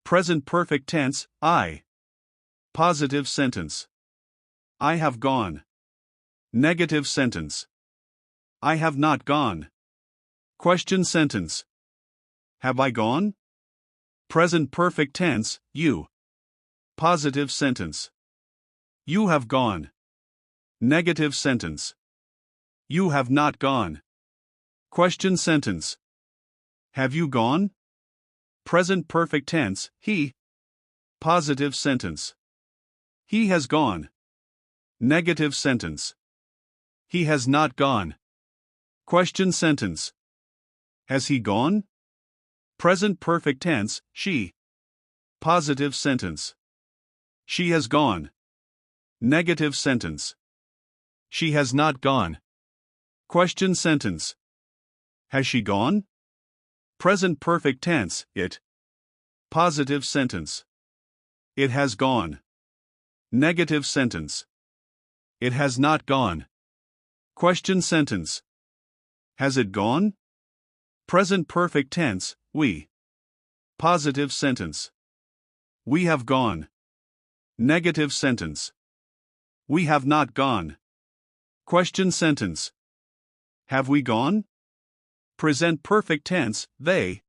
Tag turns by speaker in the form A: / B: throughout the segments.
A: Present perfect tense, I. Positive sentence. I have gone. Negative sentence. I have not gone. Question sentence. Have I gone? Present perfect tense, you. Positive sentence. You have gone. Negative sentence. You have not gone. Question sentence. Have you gone? Present perfect tense, he. Positive sentence. He has gone. Negative sentence. He has not gone. Question sentence. Has he gone? Present perfect tense, she. Positive sentence. She has gone. Negative sentence. She has not gone. Question sentence. Has she gone? Present perfect tense, it. Positive sentence. It has gone. Negative sentence. It has not gone. Question sentence. Has it gone? Present perfect tense, we. Positive sentence. We have gone. Negative sentence. We have not gone. Question sentence. Have we gone? Present perfect tense, they.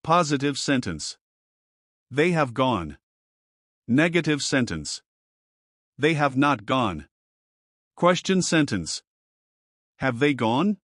A: Positive sentence. They have gone. Negative sentence. They have not gone. Question sentence. Have they gone?